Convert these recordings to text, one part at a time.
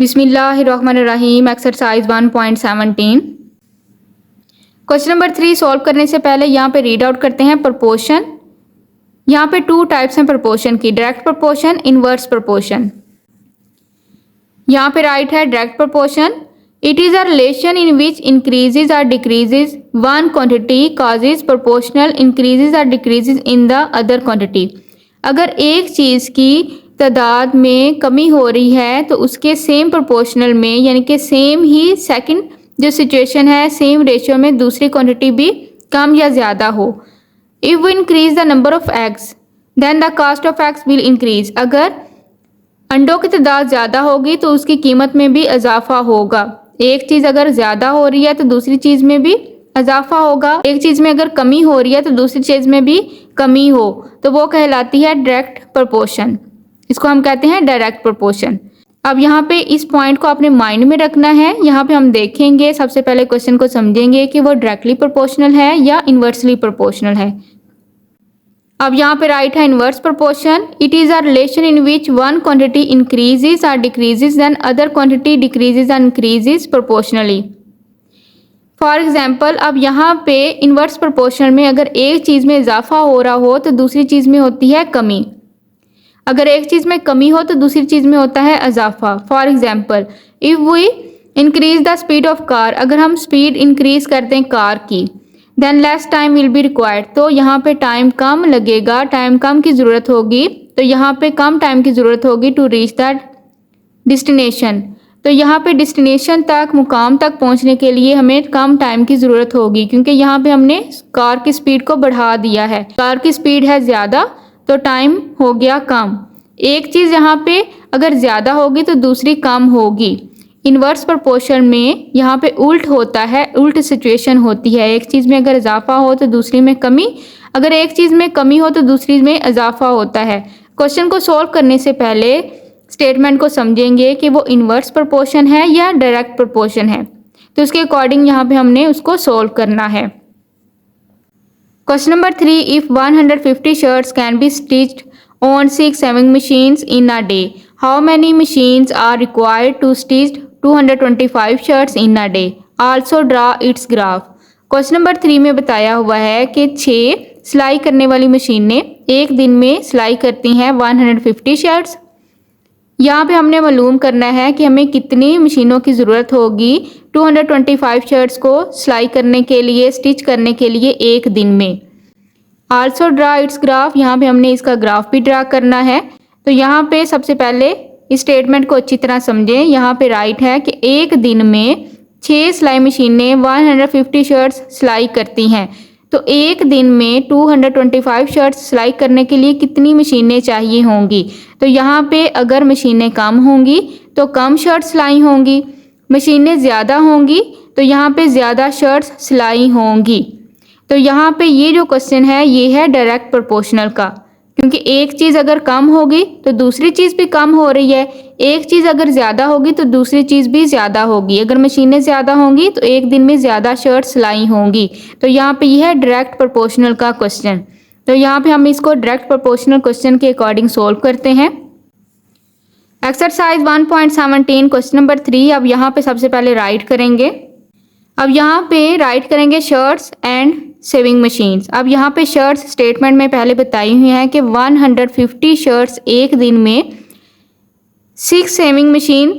बिस्मिल्लाहिर्रहमानिर्रहीम। Exercise 1.17। Question number 3 solve करने से पहले यहाँ पे रीड आउट करते हैं प्रोपोर्शन। यहाँ पे 2 टाइप्स हैं प्रोपोर्शन की, डायरेक्ट प्रोपोर्शन, इनवर्स प्रोपोर्शन। यहाँ पे राइट है direct proportion. It is a relation in which increases और decreases one quantity causes proportional increases और decreases in the other quantity. अगर एक चीज़ की तादाद में कमी हो रही है तो उसके सेम प्रोपोर्शनल में, यानी कि सेम ही सेकंड जो सिचुएशन है, सेम रेशियो में दूसरी क्वांटिटी भी कम या ज़्यादा हो। If we increase the number of eggs then the cost of eggs will increase. अगर अंडों की तादाद ज़्यादा होगी तो उसकी कीमत में भी इजाफा होगा। एक चीज़ अगर ज़्यादा हो रही है तो दूसरी चीज़ में भी इजाफा होगा। एक चीज़ में अगर कमी हो रही है तो दूसरी चीज़ में भी कमी हो, तो वो कहलाती है डायरेक्ट प्रोपोर्शन। इसको हम कहते हैं डायरेक्ट प्रोपोर्शन। अब यहाँ पे इस पॉइंट को आपने माइंड में रखना है। यहाँ पे हम देखेंगे, सबसे पहले क्वेश्चन को समझेंगे कि वो डायरेक्टली प्रोपोर्शनल है या इनवर्सली प्रोपोर्शनल है। अब यहाँ पे राइट है inverse proportion. It is a relation in which one quantity increases और decreases then other quantity decreases और इंक्रीजेज प्रोपोर्शनली। फॉर एग्जाम्पल, अब यहाँ पे इनवर्स प्रोपोर्शनल में अगर एक चीज़ में इजाफा हो रहा हो तो दूसरी चीज़ में होती है कमी। अगर एक चीज़ में कमी हो तो दूसरी चीज़ में होता है इजाफा। For example, if we increase the speed of car, अगर हम स्पीड इंक्रीज करते हैं कार की, then less time will be required, तो यहाँ पे टाइम कम लगेगा, टाइम कम की ज़रूरत होगी। तो यहाँ पे कम टाइम की ज़रूरत होगी टू रीच द डेस्टिनेशन। तो यहाँ पे डेस्टिनेशन तक, मुकाम तक पहुँचने के लिए हमें कम टाइम की ज़रूरत होगी, क्योंकि यहाँ पे हमने कार की स्पीड को बढ़ा दिया है। कार की स्पीड है ज़्यादा तो टाइम हो गया कम। एक चीज़ यहाँ पे अगर ज़्यादा होगी तो दूसरी कम होगी। इनवर्स प्रोपोर्शन में यहाँ पे उल्ट होता है, उल्ट सिचुएशन होती है। एक चीज़ में अगर इजाफा हो तो दूसरी में कमी, अगर एक चीज़ में कमी हो तो दूसरी में इजाफा होता है। क्वेश्चन को सॉल्व करने से पहले स्टेटमेंट को समझेंगे कि वो इनवर्स प्रोपोर्शन है या डायरेक्ट प्रोपोर्शन है, तो उसके अकॉर्डिंग यहाँ पे हमने उसको सॉल्व करना है। Question number 3, if 150 shirts can be stitched on 6 sewing machines in a day, how many machines are required to stitch 225 shirts in a day? Also draw its graph। Question number 3 में बताया हुआ है कि 6 सिलाई करने वाली मशीनें एक दिन में सिलाई करती हैं 150 शर्ट्स। यहाँ पे हमने मालूम करना है कि हमें कितनी मशीनों की ज़रूरत होगी 225 शर्ट्स को सिलाई करने के लिए, स्टिच करने के लिए एक दिन में। आल्सो ड्रा इट्स ग्राफ, यहाँ पे हमने इसका ग्राफ भी ड्रा करना है। तो यहाँ पे सबसे पहले इस स्टेटमेंट को अच्छी तरह समझें। यहाँ पे राइट है कि एक दिन में 6 सिलाई मशीनें 150 शर्ट्स सिलाई करती हैं। तो एक दिन में 225 शर्ट्स सिलाई करने के लिए कितनी मशीनें चाहिए होंगी? तो यहाँ पे अगर मशीनें कम होंगी तो कम शर्ट्स सिलाई होंगी, मशीनें ज़्यादा होंगी तो यहाँ पे ज़्यादा शर्ट्स सिलाई होंगी। तो यहाँ पे ये जो क्वेश्चन है ये है डायरेक्ट प्रोपोर्शनल का, क्योंकि एक चीज़ अगर कम होगी तो दूसरी चीज़ भी कम हो रही है, एक चीज़ अगर ज़्यादा होगी तो दूसरी चीज़ भी ज़्यादा होगी। अगर मशीनें ज़्यादा होंगी तो एक दिन में ज़्यादा शर्ट सिलाई होंगी। तो यहाँ पे यह है डायरेक्ट प्रोपोर्शनल का क्वेश्चन। तो यहाँ पे हम इसको डायरेक्ट प्रोपोर्शनल क्वेश्चन के अकॉर्डिंग सोल्व करते हैं। Exercise 1.17 question number 3। अब यहाँ पे सबसे पहले राइट करेंगे। अब यहाँ पे राइट करेंगे शर्ट्स एंड सेविंग मशीन्स। अब यहाँ पे शर्ट्स स्टेटमेंट में पहले बताई हुई हैं कि 150 शर्ट्स एक दिन में 6 सेविंग मशीन,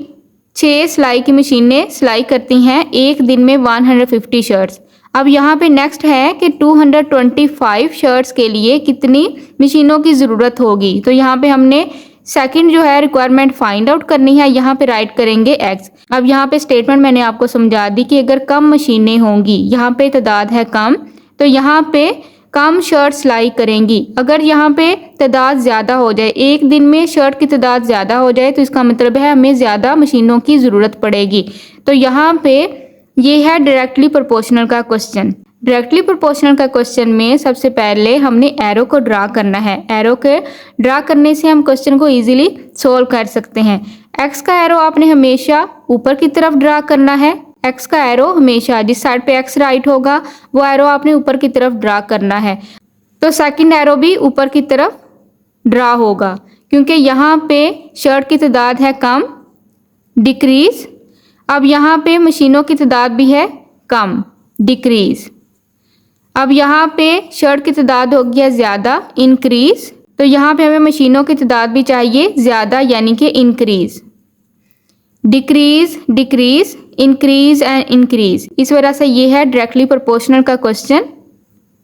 6 सिलाई की मशीनें सिलाई करती हैं एक दिन में 150 शर्ट्स। अब यहाँ पे नेक्स्ट है कि 225 शर्ट्स के लिए कितनी मशीनों की ज़रूरत होगी। तो यहाँ पे हमने सेकंड जो है रिक्वायरमेंट फाइंड आउट करनी है। यहाँ पे राइट करेंगे एक्स। अब यहाँ पे स्टेटमेंट मैंने आपको समझा दी कि अगर कम मशीनें होंगी, यहाँ पे तादाद है कम, तो यहाँ पे कम शर्ट सिलाई करेंगी। अगर यहाँ पे तादाद ज़्यादा हो जाए, एक दिन में शर्ट की तादाद ज़्यादा हो जाए, तो इसका मतलब है हमें ज़्यादा मशीनों की ज़रूरत पड़ेगी। तो यहाँ पे ये है डायरेक्टली प्रोपोर्शनल का क्वेश्चन। डायरेक्टली प्रोपोर्शनल का क्वेश्चन में सबसे पहले हमने एरो को ड्रा करना है। एरो के ड्रा करने से हम क्वेश्चन को इजीली सोल्व कर सकते हैं। एक्स का एरो आपने हमेशा ऊपर की तरफ ड्रा करना है। एक्स का एरो हमेशा जिस साइड पे एक्स राइट होगा वो एरो आपने ऊपर की तरफ ड्रा करना है। तो सेकंड एरो भी ऊपर की तरफ ड्रा होगा, क्योंकि यहाँ पे शर्ट की तादाद है कम डिक्रीज। अब यहाँ पे मशीनों की तादाद भी है कम, डिक्रीज। अब यहाँ पे शर्ट की तादाद हो गया ज़्यादा, इंक्रीज। तो यहाँ पे हमें मशीनों की तादाद भी चाहिए ज़्यादा, यानी कि increase. Decrease, decrease, increase and increase. इस वजह से ये है डायरेक्टली प्रोपोर्शनल का क्वेश्चन।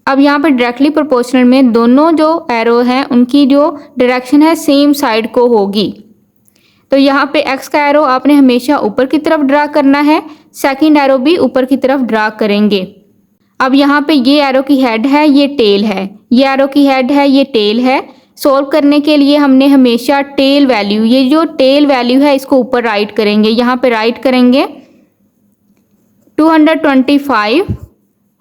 अब यहाँ पर डायरेक्टली प्रोपोर्शनल में दोनों जो एरो हैं उनकी जो डायरेक्शन है सेम साइड को होगी। तो यहाँ पे एक्स का एरो आपने हमेशा ऊपर की तरफ ड्रा करना है, सेकंड एरो भी ऊपर की तरफ ड्रा करेंगे। अब यहाँ पे ये एरो की हेड है, ये टेल है, ये एरो की हेड है, ये टेल है। सॉल्व करने के लिए हमने हमेशा टेल वैल्यू, ये जो टेल वैल्यू है इसको ऊपर राइट करेंगे। यहाँ पे राइट करेंगे 225,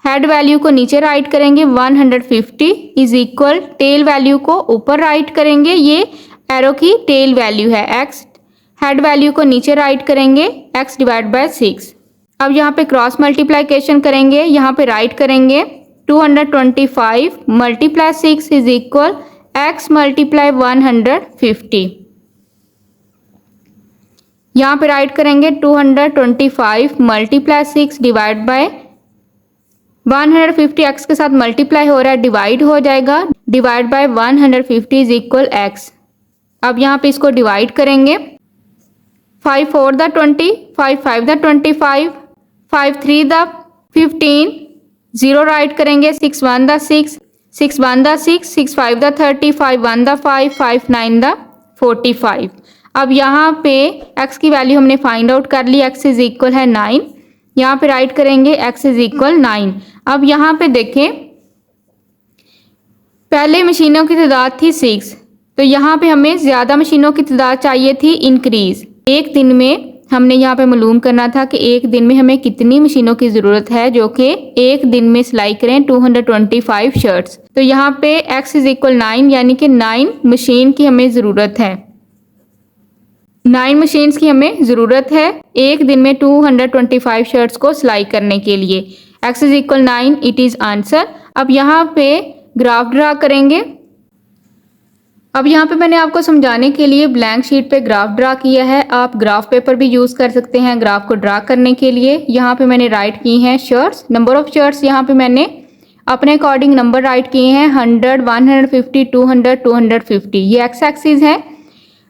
हेड वैल्यू को नीचे राइट करेंगे 150 इज इक्वल, टेल वैल्यू को ऊपर राइट करेंगे, ये एरो की टेल वैल्यू है x, हेड वैल्यू को नीचे राइट करेंगे x डिवाइड बाय 6। अब यहाँ पे क्रॉस मल्टीप्लिकेशन करेंगे, यहाँ पे राइट करेंगे 225 multiply 6 is equal x multiply 150। यहाँ पे राइट करेंगे 225 मल्टीप्लाई 6 डिवाइड बाय 150, x के साथ मल्टीप्लाई हो रहा है, डिवाइड हो जाएगा, divide by 150 is equal x। अब यहाँ पे इसको डिवाइड करेंगे 5 4 द 20, 5 5 द 25, 5 3 द 15, 0 राइट करेंगे, 6 1 the 6, 6 1 the 6, 6 5 the 30, 5 1 the 5, 5 9 the 45। अब यहाँ पे x की वैल्यू हमने फाइंड आउट कर ली, x इज इक्वल है 9। यहाँ पे राइट करेंगे x इज इक्वल 9। अब यहाँ पे देखें पहले मशीनों की तादाद थी 6, तो यहाँ पे हमें ज़्यादा मशीनों की तादाद चाहिए थी इंक्रीज। एक दिन में हमने यहाँ पे मालूम करना था कि एक दिन में हमें कितनी मशीनों की ज़रूरत है जो कि एक दिन में सिलाई करें 225 शर्ट्स। तो यहाँ पे x इज इक्वल 9, यानी कि 9 मशीन की हमें ज़रूरत है, 9 मशीन्स की हमें ज़रूरत है एक दिन में 225 शर्ट्स को सिलाई करने के लिए। x is equal 9, it is answer. अब यहाँ पे ग्राफ ड्रा करेंगे। अब यहाँ पे मैंने आपको समझाने के लिए ब्लैंक शीट पे ग्राफ ड्रा किया है, आप ग्राफ पेपर भी यूज़ कर सकते हैं ग्राफ को ड्रा करने के लिए। यहाँ पे मैंने राइट की हैं शर्ट्स, नंबर ऑफ़ शर्ट्स यहाँ पे मैंने अपने अकॉर्डिंग नंबर राइट किए हैं 100, 150, 200, 250। ये एक्स एक्सिस है।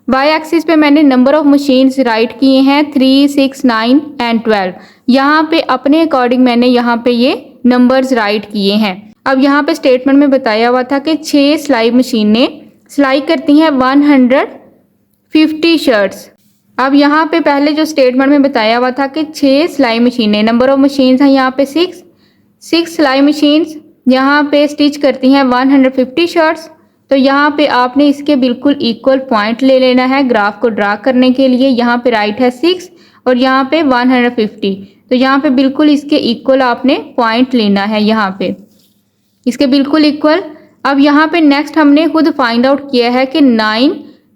वाई एक्सिस पे मैंने नंबर ऑफ़ मशीन्स राइट किए हैं 3, 6, 9 एंड 12। यहाँ पे अपने अकॉर्डिंग मैंने यहाँ पे ये नंबर्स राइट किए हैं। अब यहाँ पे स्टेटमेंट में बताया हुआ था कि 6 सिलाई मशीनें सिलाई करती हैं 150 शर्ट्स। अब यहाँ पे पहले जो स्टेटमेंट में बताया हुआ था कि 6 सिलाई मशीनें, नंबर ऑफ मशीन्स हैं यहाँ पे 6 सिलाई मशीन्स यहाँ पे स्टिच करती हैं 150 शर्ट्स। तो यहाँ पे आपने इसके बिल्कुल इक्वल पॉइंट ले लेना है ग्राफ को ड्रा करने के लिए। यहाँ पे राइट है 6 और यहाँ पे 150, तो यहाँ पे बिल्कुल इसके इक्वल आपने पॉइंट लेना है, यहाँ पे इसके बिल्कुल इक्वल। अब यहाँ पे नेक्स्ट हमने खुद फाइंड आउट किया है कि 9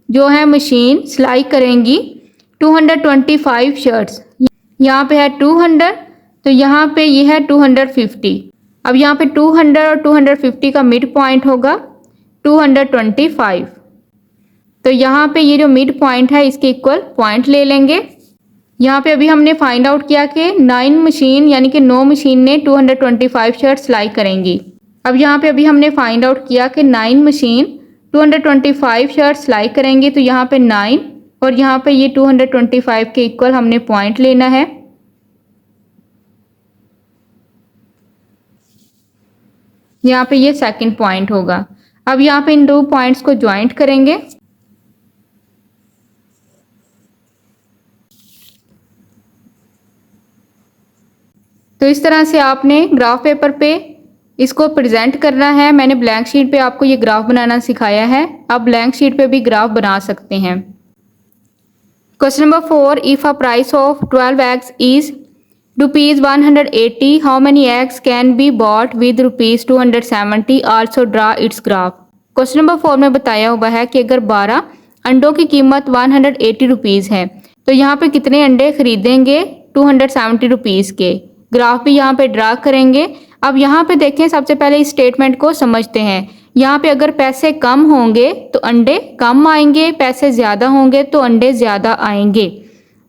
जो है मशीन सिलाई करेंगी 225 शर्ट्स। यहाँ पे है 200, तो यहाँ पे ये है 250। अब यहाँ पे 200 और 250 का मिड पॉइंट होगा 225। तो यहाँ पे ये जो मिड पॉइंट है इसके इक्वल पॉइंट ले लेंगे। यहाँ पे अभी हमने फाइंड आउट किया कि 9 मशीन यानी कि 9 मशीन ने 225 शर्ट सिलाई करेंगी। अब यहाँ पे अभी हमने फाइंड आउट किया कि 9 मशीन 225 शर्ट सिलाई करेंगे, तो यहाँ पे 9 और यहाँ पे ये 225 के इक्वल हमने पॉइंट लेना है। यहाँ पे ये सेकंड पॉइंट होगा। अब यहाँ पे इन दो पॉइंट्स को ज्वाइंट करेंगे। तो इस तरह से आपने ग्राफ पेपर पे इसको प्रेजेंट करना है। मैंने ब्लैंक शीट पे आपको ये ग्राफ बनाना सिखाया है, आप ब्लैंक शीट पे भी ग्राफ बना सकते हैं। Question number 4, if a price of 12 eggs is ₹180, how many eggs can be bought with ₹270? Also draw it's graph. Question number 4 में बताया हुआ है कि अगर 12 अंडों की कीमत ₹180 है, तो यहाँ पे कितने अंडे खरीदेंगे? ₹270 के। ग्राफ भी यहाँ पे ड्रा करेंगे। अब यहाँ पे देखें, सबसे पहले इस स्टेटमेंट को समझते हैं। यहाँ पे अगर पैसे कम होंगे तो अंडे कम आएंगे, पैसे ज़्यादा होंगे तो अंडे ज़्यादा आएंगे।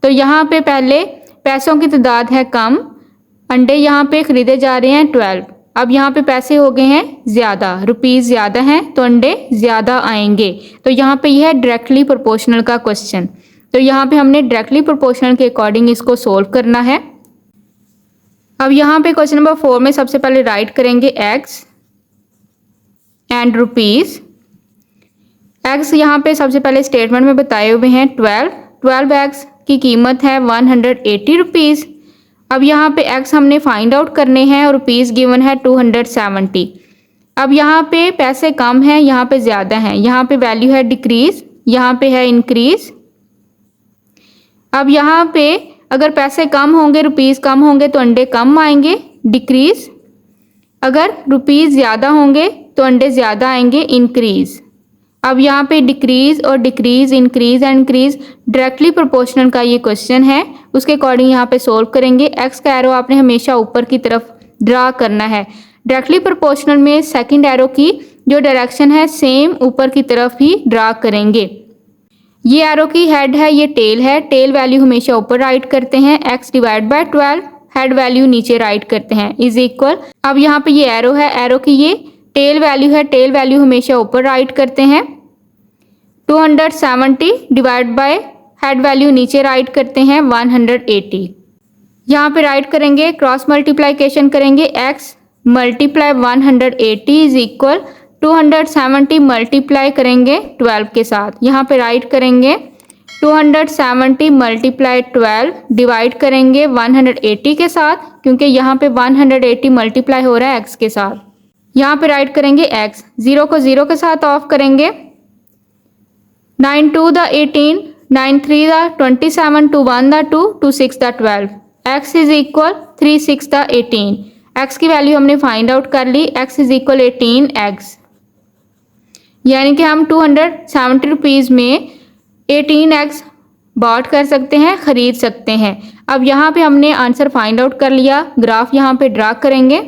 तो यहाँ पे पहले पैसों की तादाद है कम, अंडे यहाँ पे ख़रीदे जा रहे हैं 12। अब यहाँ पे पैसे हो गए हैं ज़्यादा, रुपीज़ ज़्यादा हैं तो अंडे ज़्यादा आएंगे। तो यहाँ पे यह है डायरेक्टली प्रोपोर्शनल का क्वेश्चन। तो यहाँ पे हमने डायरेक्टली प्रोपोर्शनल के अकॉर्डिंग इसको सोल्व करना है। अब यहाँ पे क्वेश्चन नंबर 4 में सबसे पहले राइट करेंगे एक्स एंड रुपीज़। एक्स यहाँ पे सबसे पहले स्टेटमेंट में बताए हुए हैं 12 एक्स की कीमत है 180 रुपीज़। अब यहाँ पे एक्स हमने फाइंड आउट करने हैं और रुपीज़ गिवन है 270। अब यहाँ पे पैसे कम हैं, यहाँ पे ज़्यादा हैं, यहाँ पे वैल्यू है डिक्रीज़, यहाँ पे है इंक्रीज़। अब यहाँ पे अगर पैसे कम होंगे, रुपीज़ कम होंगे तो अंडे कम आएंगे, डिक्रीज़। अगर रुपीज़ ज़्यादा होंगे तो अंडे ज़्यादा आएंगे, इंक्रीज़। अब यहाँ पे डिक्रीज़ और decrease, increase and increase directly proportional का ये क्वेश्चन है, उसके अकॉर्डिंग यहाँ पे सोल्व करेंगे। एक्स का एरो आपने हमेशा ऊपर की तरफ ड्रा करना है। डायरेक्टली प्रोपोर्शनल में सेकंड एरो की जो डायरेक्शन है सेम ऊपर की तरफ ही ड्रा करेंगे। ये एरो की हेड है, ये टेल है। टेल वैल्यू हमेशा ऊपर राइट करते हैं, x divide by 12, head value नीचे राइट करते हैं, इज इक्वल। अब यहाँ पे ये एरो है, एरो की ये टेल वैल्यू है, टेल वैल्यू हमेशा ऊपर राइट करते हैं। 270 डिवाइड बाय हेड वैल्यू नीचे राइट करते हैं 180। यहाँ पे राइट करेंगे, क्रॉस मल्टीप्लाइकेशन करेंगे, x multiply 180 is equal 270 multiply करेंगे 12 के साथ। यहाँ पे राइट करेंगे 270 मल्टीप्लाई 12 डिवाइड करेंगे 180 के साथ, क्योंकि यहाँ पे 180 मल्टीप्लाई हो रहा है x के साथ। यहाँ पे राइट करेंगे x, 0 को 0 के साथ ऑफ करेंगे, 9 2 the 18, 9 3 the 27, 2 1 the 2, 2 6 the 12, x is equal 3 6 the 18। x की वैल्यू हमने फाइंड आउट कर ली, x इज इक्वल 18x, यानी कि हम 270 रुपीज़ में 18x बॉट कर सकते हैं, ख़रीद सकते हैं। अब यहाँ पे हमने आंसर फाइंड आउट कर लिया, ग्राफ यहाँ पे ड्रा करेंगे।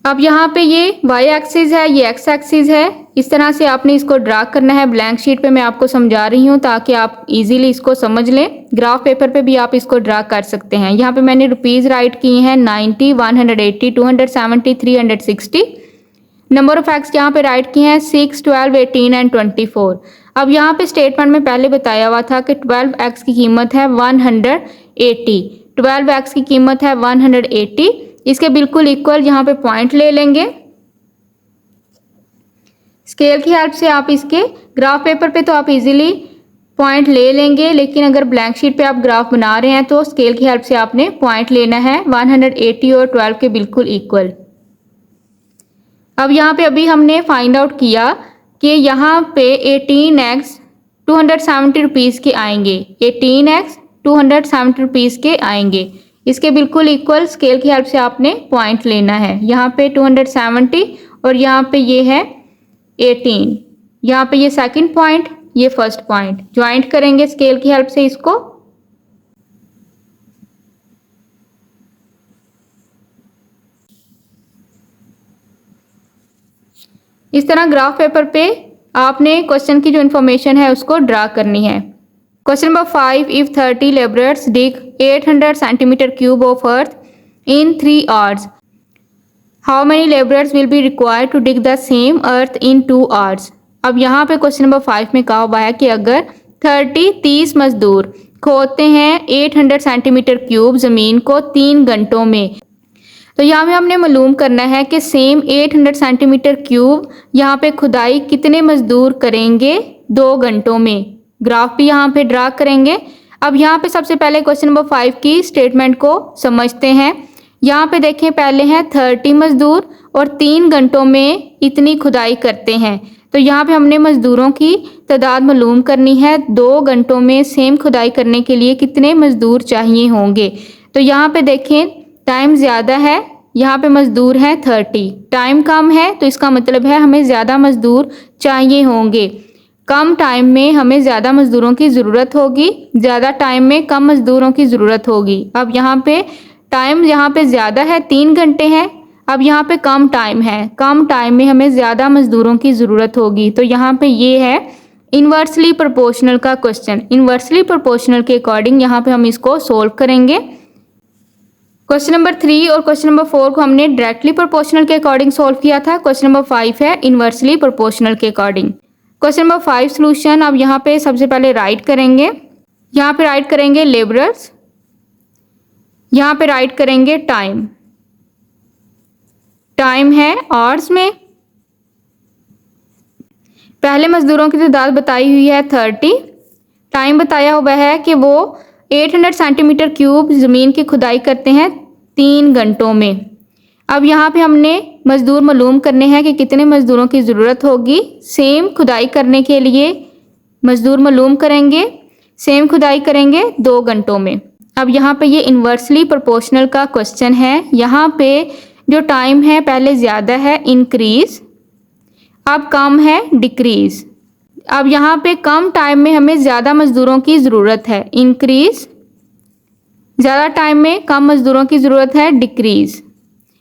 अब यहाँ पे ये y एक्सिस है, ये x एक्सिस है, इस तरह से आपने इसको ड्रा करना है। ब्लैंक शीट पे मैं आपको समझा रही हूँ ताकि आप इजीली इसको समझ लें। ग्राफ पेपर पे भी आप इसको ड्रा कर सकते हैं। यहाँ पे मैंने रुपीज़ राइट किए हैं 90, 180, 270, 360। नंबर ऑफ एक्स यहाँ पे राइट किए हैं 6, 12, 18 एंड 24। अब यहाँ पे स्टेटमेंट में पहले बताया हुआ था कि 12x की कीमत है 180, 12x की कीमत है 180। इसके बिल्कुल इक्वल यहाँ पे पॉइंट ले लेंगे। स्केल की हेल्प से आप इसके ग्राफ पेपर पे तो आप इजीली पॉइंट ले लेंगे, लेकिन अगर ब्लैंक शीट पे आप ग्राफ बना रहे हैं तो स्केल की हेल्प से आपने पॉइंट लेना है 180 और 12 के बिल्कुल इक्वल। अब यहाँ पे अभी हमने फाइंड आउट किया कि यहाँ पे 18x 270 रुपीज़ के आएंगे, 18x 270 रुपीज़ के आएंगे। इसके बिल्कुल इक्वल स्केल की हेल्प से आपने पॉइंट लेना है। यहाँ पे 270 और यहाँ पे ये है 18, यहाँ पे ये सेकंड पॉइंट, ये फर्स्ट पॉइंट, ज्वाइंट करेंगे स्केल की हेल्प से इसको। इस तरह ग्राफ पेपर पे आपने क्वेश्चन की जो इन्फॉर्मेशन है उसको ड्रा करनी है। Question number 5, if 30 labourers dig 800 centimetre cube of earth in 3 hours, how many labourers will be required to dig the same earth in 2 hours. अब यहाँ पे क्वेश्चन नंबर 5 में कहा हुआ है कि अगर 30 मजदूर खोदते हैं 800 सेंटीमीटर क्यूब ज़मीन को 3 घंटों में, तो यहाँ पे हमने मालूम करना है कि सेम 800 सेंटीमीटर क्यूब यहाँ पे खुदाई कितने मजदूर करेंगे 2 घंटों में। ग्राफ भी यहाँ पे ड्रा करेंगे। अब यहाँ पे सबसे पहले क्वेश्चन नंबर 5 की स्टेटमेंट को समझते हैं। यहाँ पे देखें, पहले हैं 30 मजदूर और 3 घंटों में इतनी खुदाई करते हैं, तो यहाँ पे हमने मजदूरों की तादाद मालूम करनी है। 2 घंटों में सेम खुदाई करने के लिए कितने मजदूर चाहिए होंगे। तो यहाँ पे देखें, टाइम ज़्यादा है, यहाँ पे मजदूर हैं 30, टाइम कम है तो इसका मतलब है हमें ज़्यादा मजदूर चाहिए होंगे। कम टाइम में हमें ज़्यादा मजदूरों की ज़रूरत होगी, ज़्यादा टाइम में कम मजदूरों की ज़रूरत होगी। अब यहाँ पे टाइम यहाँ पे ज़्यादा है, 3 घंटे हैं। अब यहाँ पे कम टाइम है, कम टाइम में हमें ज़्यादा मजदूरों की ज़रूरत होगी। तो यहाँ पे ये है इन्वर्सली प्रोपोर्शनल का क्वेश्चन। इन्वर्सली प्रोपोर्शनल के अकॉर्डिंग यहाँ पे हम इसको सोल्व करेंगे। क्वेश्चन नंबर 3 और क्वेश्चन नंबर 4 को हमने डायरेक्टली प्रोपोर्शनल के अकॉर्डिंग सोल्व किया था। क्वेश्चन नंबर 5 है इन्वर्सली प्रोपोर्शनल के अकॉर्डिंग। क्वेश्चन नंबर 5 सॉल्यूशन अब यहाँ पे सबसे पहले राइट करेंगे। यहाँ पे राइट करेंगे लेबरर्स, यहाँ पे राइट करेंगे टाइम। टाइम है आवर्स में। पहले मजदूरों की तादाद बताई हुई है 30। टाइम बताया हुआ है कि वो 800 सेंटीमीटर क्यूब ज़मीन की खुदाई करते हैं 3 घंटों में। अब यहाँ पे हमने मज़दूर मालूम करने हैं कि कितने मज़दूरों की ज़रूरत होगी। सेम खुदाई करने के लिए मज़दूर मालूम करेंगे, सेम खुदाई करेंगे 2 घंटों में। अब यहाँ पे ये इन्वर्सली प्रोपोर्शनल का क्वेश्चन है। यहाँ पे जो टाइम है पहले ज़्यादा है इंक्रीज़, अब कम है डिक्रीज़। अब यहाँ पे कम टाइम में हमें ज़्यादा मज़दूरों की ज़रूरत है इंक्रीज़, ज़्यादा टाइम में कम मज़दूरों की ज़रूरत है डिक्रीज़।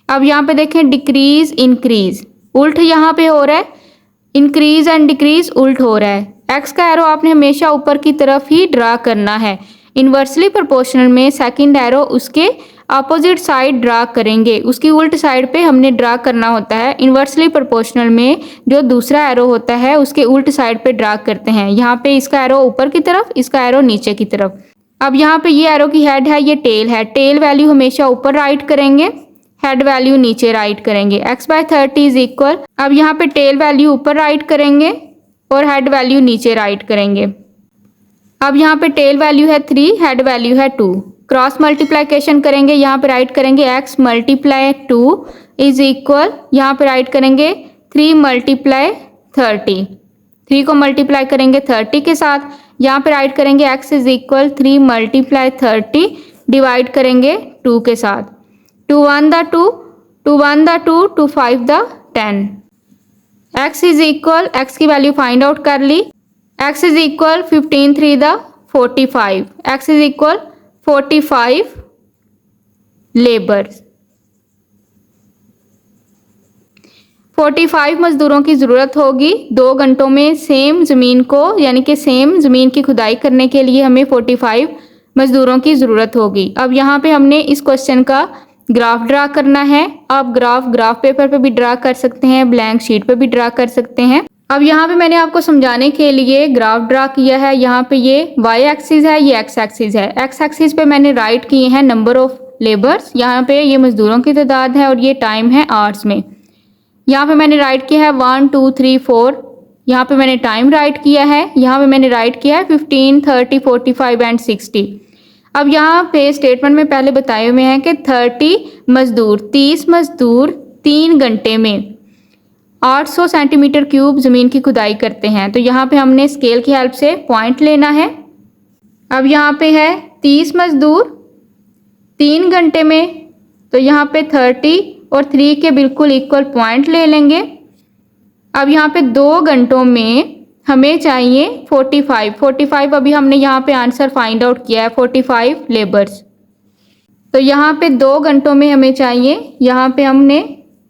अब यहाँ पे देखें डिक्रीज़ इंक्रीज़, उल्ट यहाँ पे हो रहा है, इंक्रीज़ एंड डिक्रीज़ उल्ट हो रहा है। एक्स का एरो आपने हमेशा ऊपर की तरफ ही ड्रा करना है। इन्वर्सली प्रोपोर्शनल में सेकंड एरो उसके अपोजिट साइड ड्रा करेंगे, उसकी उल्ट साइड पे हमने ड्रा करना होता है। इन्वर्सली प्रोपोर्शनल में जो दूसरा एरो होता है उसके उल्ट साइड पे ड्रा करते हैं। यहाँ पे इसका एरो ऊपर की तरफ, इसका एरो नीचे की तरफ। अब यहाँ पे ये एरो की हेड है, ये टेल है। टेल वैल्यू हमेशा ऊपर राइट करेंगे, हेड वैल्यू नीचे राइट करेंगे। x/30 इज इक्वल, अब यहाँ पे टेल वैल्यू ऊपर राइट करेंगे और हेड वैल्यू नीचे राइट करेंगे। अब यहाँ पे टेल वैल्यू है 3, हेड वैल्यू है 2। क्रॉस मल्टीप्लिकेशन करेंगे, यहाँ पे राइट करेंगे x × 2 इज इक्वल, यहाँ पे राइट करेंगे 3 × 30। 3 को मल्टीप्लाई करेंगे 30 के साथ, यहाँ पे राइट करेंगे x इज इक्वल 3 × 30 डिवाइड करेंगे 2 के साथ। 2 1 the 2, 2 1 the 2, 2 5 the 10। x is equal, x की वैल्यू फाइंड आउट कर ली। x is equal 15 3 the 45, x is equal 45 labours. 45 मजदूरों की ज़रूरत होगी 2 घंटों में। सेम ज़मीन को यानी कि सेम ज़मीन की खुदाई करने के लिए हमें 45 मजदूरों की ज़रूरत होगी। अब यहाँ पे हमने इस क्वेश्चन का ग्राफ ड्रा करना है। आप ग्राफ पेपर पे भी ड्रा कर सकते हैं, ब्लैंक शीट पे भी ड्रा कर सकते हैं। अब यहाँ पे मैंने आपको समझाने के लिए ग्राफ ड्रा किया है। यहाँ पे ये y एक्सिस है, ये x एक्सिस है। x एक्सिस पे मैंने राइट किए हैं नंबर ऑफ लेबर्स, यहाँ पे ये मजदूरों की तादाद है और ये टाइम है आवर्स में। यहाँ पे मैंने राइट किया है 1 2 3 4, यहाँ पे मैंने टाइम राइट किया है। यहाँ पे मैंने राइट किया है 15 30 45 एंड 60। अब यहाँ पे स्टेटमेंट में पहले बताए हुए हैं कि 30 मजदूर 3 घंटे में 800 सेंटीमीटर क्यूब ज़मीन की खुदाई करते हैं। तो यहाँ पे हमने स्केल की हेल्प से पॉइंट लेना है। अब यहाँ पे है 30 मजदूर 3 घंटे में, तो यहाँ पे 30 और 3 के बिल्कुल इक्वल पॉइंट ले लेंगे। अब यहाँ पे 2 घंटों में हमें चाहिए 45 अभी हमने यहाँ पे आंसर फाइंड आउट किया है 45 लेबर्स। तो यहाँ पे 2 घंटों में हमें चाहिए, यहाँ पे हमने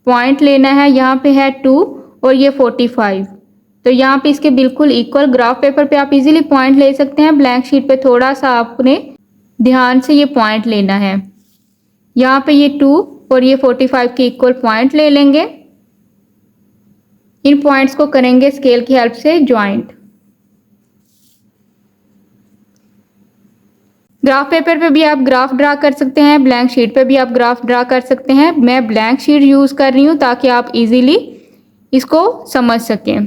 पॉइंट लेना है, यहाँ पे है 2 और ये 45। तो यहाँ पे इसके बिल्कुल इक्वल। ग्राफ पेपर पे आप इजीली पॉइंट ले सकते हैं, ब्लैंक शीट पे थोड़ा सा आपने ध्यान से ये पॉइंट लेना है। यहाँ पे ये 2 और ये 45 के इक्वल पॉइंट ले लेंगे। इन पॉइंट्स को करेंगे स्केल की हेल्प से ज्वाइंट। ग्राफ पेपर पे भी आप ग्राफ ड्रा कर सकते हैं, ब्लैंक शीट पे भी आप ग्राफ ड्रा कर सकते हैं। मैं ब्लैंक शीट यूज़ कर रही हूँ ताकि आप इजीली इसको समझ सकें।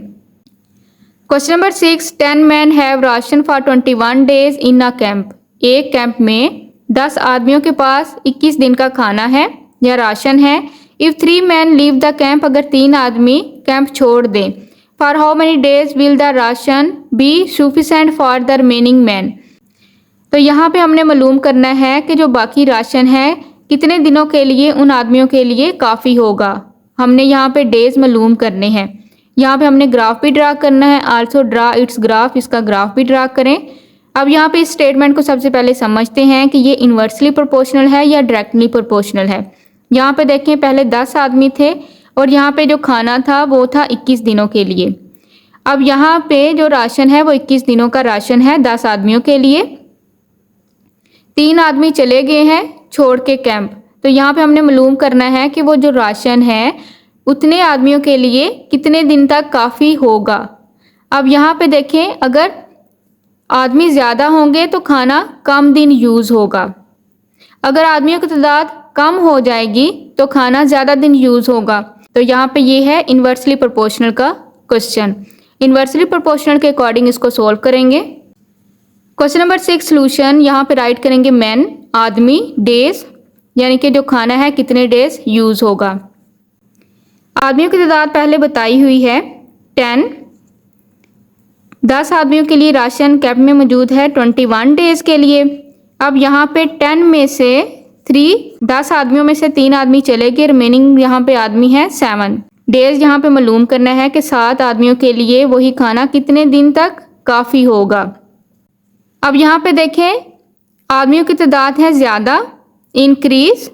Question number 6, 10 men have ration for 21 days in a camp. एक कैंप में 10 आदमियों के पास 21 दिन का खाना है या राशन है। If 3 men leave the camp, अगर 3 आदमी कैंप छोड़ दें, for how many days will the ration B sufficient for the remaining man. तो यहाँ पे हमने मालूम करना है कि जो बाकी राशन है कितने दिनों के लिए उन आदमियों के लिए काफ़ी होगा। हमने यहाँ पे डेज मालूम करने हैं। यहाँ पे हमने ग्राफ भी ड्रा करना है, आल्सो ड्रा इट्स ग्राफ, इसका ग्राफ भी ड्रा करें। अब यहाँ पे इस स्टेटमेंट को सबसे पहले समझते हैं कि ये इन्वर्सली प्रोपोर्शनल है या डायरेक्टली प्रोपोर्शनल है। यहाँ पे देखें पहले 10 आदमी थे और यहाँ पे जो खाना था वो था 21 दिनों के लिए। अब यहाँ पे जो राशन है वो 21 दिनों का राशन है 10 आदमियों के लिए। 3 आदमी चले गए हैं छोड़ के कैंप, तो यहाँ पे हमने मालूम करना है कि वो जो राशन है उतने आदमियों के लिए कितने दिन तक काफ़ी होगा। अब यहाँ पे देखें, अगर आदमी ज़्यादा होंगे तो खाना कम दिन यूज़ होगा, अगर आदमियों की तादाद कम हो जाएगी तो खाना ज़्यादा दिन यूज़ होगा। तो यहाँ पे ये है इन्वर्सली प्रोपोर्शनल का क्वेश्चन। इन्वर्सली प्रोपोर्शनल के अकॉर्डिंग इसको सॉल्व करेंगे। क्वेश्चन नंबर 6 सॉल्यूशन, यहाँ पे राइट करेंगे मैन आदमी, डेज यानी कि जो खाना है कितने डेज यूज़ होगा। आदमियों की तादाद पहले बताई हुई है 10। 10 आदमियों के लिए राशन कैंप में मौजूद है 21 डेज के लिए। अब यहाँ पे 10 में से 10 आदमियों में से 3 आदमी चले गए, रिमेनिंग यहाँ पे आदमी है 7 डेज। यहाँ पे मालूम करना है कि 7 आदमियों के लिए वही खाना कितने दिन तक काफ़ी होगा। अब यहाँ पे देखें, आदमियों की तादाद है ज़्यादा, इंक्रीज,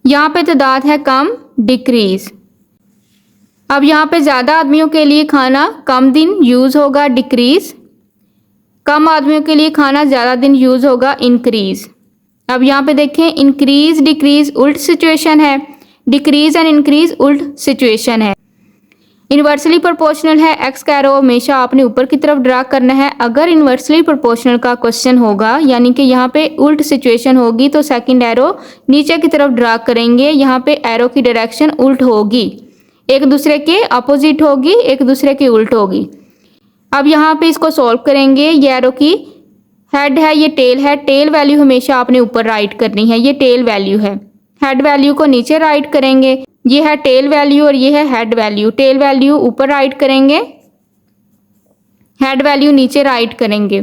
यहाँ पे तादाद है कम, डिक्रीज। अब यहाँ पे ज़्यादा आदमियों के लिए खाना कम दिन यूज़ होगा, डिक्रीज। कम आदमियों के लिए खाना ज़्यादा दिन यूज़ होगा, इंक्रीज। अब यहाँ पे देखें, इंक्रीज डिक्रीज उल्ट सिचुएशन है, डिक्रीज एंड इंक्रीज उल्ट सिचुएशन है। इन्वर्सली प्रोपोर्शनल है, एक्स का एरो हमेशा आपने ऊपर की तरफ ड्रा करना है। अगर इन्वर्सली प्रोपोर्शनल का क्वेश्चन होगा यानी कि यहाँ पे उल्ट सिचुएशन होगी तो सेकंड एरो नीचे की तरफ ड्रा करेंगे। यहाँ पे एरो की डायरेक्शन उल्ट होगी, एक दूसरे के अपोजिट होगी, एक दूसरे की उल्ट होगी। अब यहाँ पे इसको सॉल्व करेंगे। ये एरो की हेड है, ये टेल है, टेल वैल्यू हमेशा आपने ऊपर राइट करनी है, ये टेल वैल्यू है। हेड वैल्यू को नीचे राइट करेंगे, ये है टेल वैल्यू और ये है हेड वैल्यू। टेल वैल्यू ऊपर राइट करेंगे, हेड वैल्यू नीचे राइट करेंगे।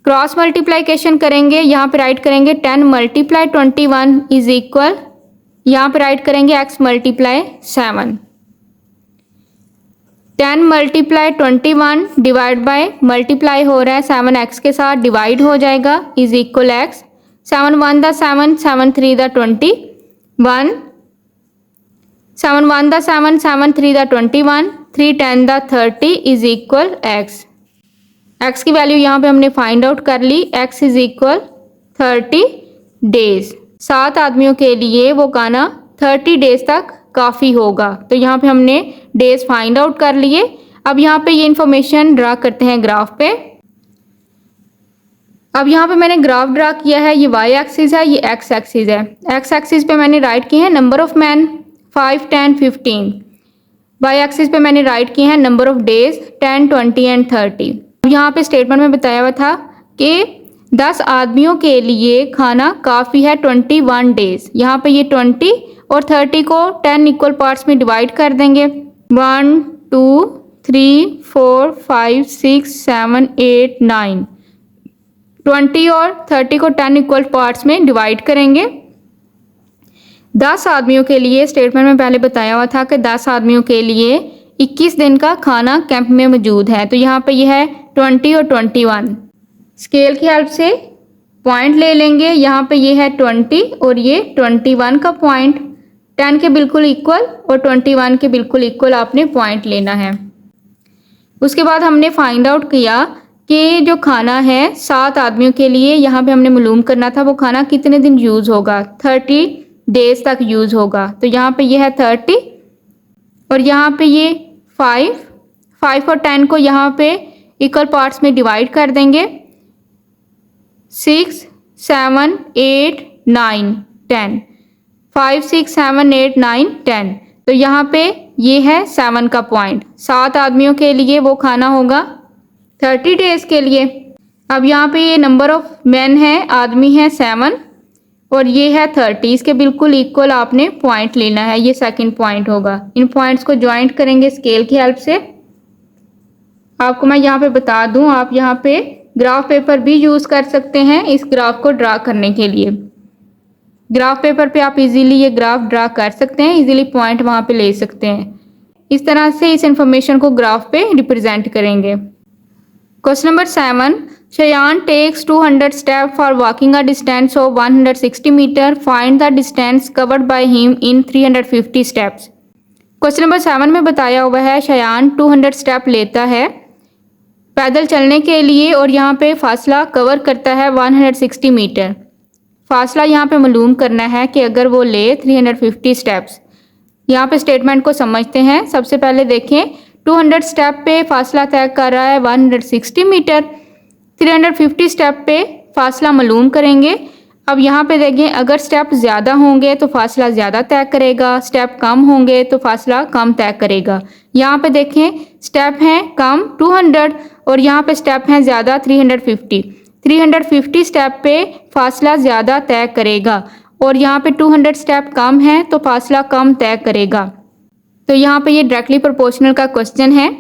क्रॉस मल्टीप्लाइकेशन करेंगे, यहाँ पे राइट करेंगे 10 मल्टीप्लाई 21 इज इक्वल, यहाँ पे राइट करेंगे x multiply 7। 10 multiply 21 divide by multiply हो रहा है 7x के साथ, डिवाइड हो जाएगा, इज इक्वल x। 7 1 दा 7, 7 3 दा 21, 7 1 दा 7, 7 3 दा 21, 3 10 दा 30 इज इक्वल x। x की वैल्यू यहाँ पे हमने फाइंड आउट कर ली, x इज इक्वल 30 डेज। 7 आदमियों के लिए वो खाना 30 डेज तक काफ़ी होगा। तो यहाँ पे हमने डेज फाइंड आउट कर लिए। अब यहाँ पे ये इंफॉर्मेशन ड्रा करते हैं ग्राफ पे। अब यहाँ पे मैंने ग्राफ ड्रा किया है, ये वाई एक्सिस है, ये एक्स एक्सिस है। एक्स एक्सिस पे मैंने राइट किए हैं number of man 5 10 15। Y axis पे मैंने राइट किए हैं नंबर ऑफ डेज 10 20 एंड 30। अब यहाँ पे स्टेटमेंट में बताया हुआ था कि 10 आदमियों के लिए खाना काफ़ी है 21 डेज। यहाँ पे ये 20 और 30 को 10 इक्वल पार्ट्स में डिवाइड कर देंगे। 1 2 3 4 5 6 7 8 9। 20 और 30 को 10 इक्वल पार्ट्स में डिवाइड करेंगे। 10 आदमियों के लिए स्टेटमेंट में पहले बताया हुआ था कि 10 आदमियों के लिए 21 दिन का खाना कैंप में मौजूद है। तो यहाँ पे यह है 20 और 21। स्केल की हेल्प से पॉइंट ले लेंगे। यहाँ पे ये है 20 और ये 21 का पॉइंट, 10 के बिल्कुल इक्वल और 21 के बिल्कुल इक्वल आपने पॉइंट लेना है। उसके बाद हमने फाइंड आउट किया कि जो खाना है 7 आदमियों के लिए, यहाँ पे हमने मालूम करना था वो खाना कितने दिन यूज़ होगा, 30 डेज तक यूज़ होगा। तो यहाँ पे ये है 30 और यहाँ पे ये 5 और 10 को यहाँ पे इक्वल पार्ट्स में डिवाइड कर देंगे। 6 7 8 9 10, 5 6 7 8 9 10। तो यहाँ पे ये है 7 का पॉइंट। 7 आदमियों के लिए वो खाना होगा 30 डेज के लिए। अब यहाँ पे ये नंबर ऑफ मैन है, आदमी है 7 और ये है 30, इसके बिल्कुल इक्वल आपने पॉइंट लेना है, ये सेकंड पॉइंट होगा। इन पॉइंट्स को ज्वाइंट करेंगे स्केल की हेल्प से। आपको मैं यहाँ पे बता दूँ, आप यहाँ पे ग्राफ पेपर भी यूज़ कर सकते हैं इस ग्राफ को ड्रा करने के लिए। ग्राफ पेपर पे आप इजीली ये ग्राफ ड्रा कर सकते हैं, इजीली पॉइंट वहाँ पे ले सकते हैं। इस तरह से इस इंफॉर्मेशन को ग्राफ पे रिप्रेजेंट करेंगे। Question number 7, Shayan takes 200 step for walking a distance of 160 metre, find the distance covered by him in 350 steps. Question number 7 में बताया हुआ है शयान 200 स्टेप लेता है पैदल चलने के लिए और यहाँ पे फासला कवर करता है 160 मीटर। फासला यहाँ पे मालूम करना है कि अगर वो ले 350 स्टेप्स। यहाँ पे स्टेटमेंट को समझते हैं। सबसे पहले देखें 200 स्टेप पे फासला तय कर रहा है 160 मीटर। 350 स्टेप पे फासला मालूम करेंगे। अब यहाँ पे देखें अगर स्टेप ज़्यादा होंगे तो फासला ज़्यादा तय करेगा, स्टेप कम होंगे तो फासला कम तय करेगा। यहाँ पे देखें स्टेप हैं कम 200 और यहाँ पे स्टेप हैं ज़्यादा 350। 350 स्टेप पे फासला ज़्यादा तय करेगा और यहाँ पे 200 स्टेप कम है तो फासला कम तय करेगा। तो यहाँ पे ये डायरेक्टली प्रोपोर्शनल का क्वेश्चन है।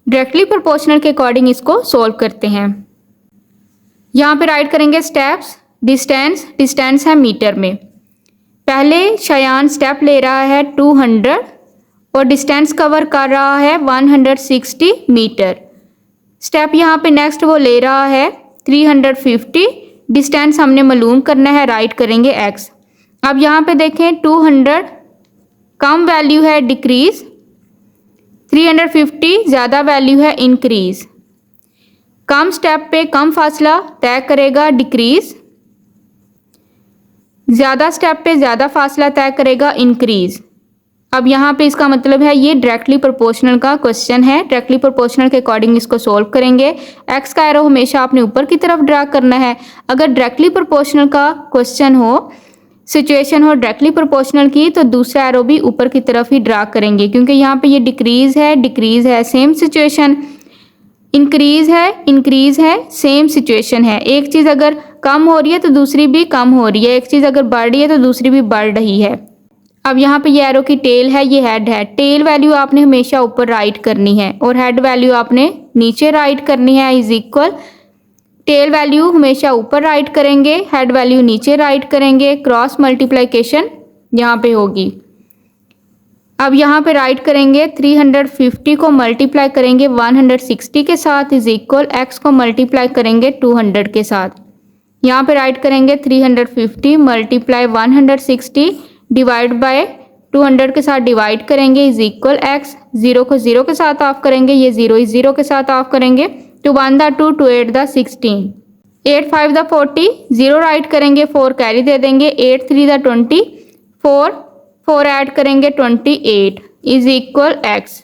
डायरेक्टली प्रोपोर्शनल के अकॉर्डिंग इसको सोल्व करते हैं। यहाँ पे राइट करेंगे स्टेप्स, डिस्टेंस है मीटर में। पहले शयान स्टेप ले रहा है 200 और डिस्टेंस कवर कर रहा है 160 मीटर। स्टेप यहाँ पे नेक्स्ट वो ले रहा है 350। डिस्टेंस हमने मालूम करना है, राइट करेंगे x। अब यहाँ पे देखें 200 कम वैल्यू है डिक्रीज, 350 ज़्यादा वैल्यू है इंक्रीज। कम स्टेप पे कम फासला तय करेगा डिक्रीज, ज़्यादा स्टेप पे ज़्यादा फासला तय करेगा इंक्रीज। अब यहाँ पे इसका मतलब है ये डायरेक्टली प्रोपोर्शनल का क्वेश्चन है। डायरेक्टली प्रोपोर्शनल के अकॉर्डिंग इसको सोल्व करेंगे। एक्स का एरो हमेशा आपने ऊपर की तरफ ड्रा करना है। अगर डायरेक्टली प्रोपोर्शनल का क्वेश्चन हो, सिचुएशन हो डायरेक्टली प्रोपोर्शनल की, तो दूसरा एरो भी ऊपर की तरफ ही ड्रा करेंगे क्योंकि यहाँ पे ये डिक्रीज है सेम सिचुएशन। इंक्रीज है सेम सिचुएशन है। एक चीज़ अगर कम हो रही है तो दूसरी भी कम हो रही है, एक चीज़ अगर बढ़ रही है तो दूसरी भी बढ़ रही है। अब यहाँ पे ये एरो की टेल है, ये हेड है। टेल वैल्यू आपने हमेशा ऊपर राइट करनी है और हेड वैल्यू आपने नीचे राइट करनी है। इज इक्वल टेल वैल्यू हमेशा ऊपर राइट करेंगे, हेड वैल्यू नीचे राइट करेंगे। क्रॉस मल्टीप्लिकेशन यहाँ पे होगी। अब यहाँ पे राइट करेंगे 350 को मल्टीप्लाई करेंगे 160 के साथ इज इक्वल x को मल्टीप्लाई करेंगे 200 के साथ। यहाँ पे राइट करेंगे 350 मल्टीप्लाई 160 डिवाइड बाय 200 के साथ डिवाइड करेंगे इज इक्वल x। 0 को 0 के साथ ऑफ करेंगे, ये 0 इस 0 के साथ ऑफ करेंगे। 2 1 दा 2, 2 8 दा 16, 8 5 दा 40, 0 राइट करेंगे, 4 कैरी दे देंगे, 8 3 दा 20, 4 ऐड करेंगे 28 इज इक्वल x।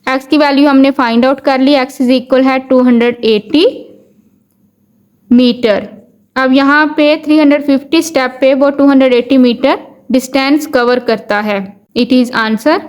x की वैल्यू हमने फाइंड आउट कर ली। x इज इक्वल है 280 मीटर। अब यहाँ पे 350 स्टेप पे वो 280 मीटर डिस्टेंस कवर करता है। It is answer.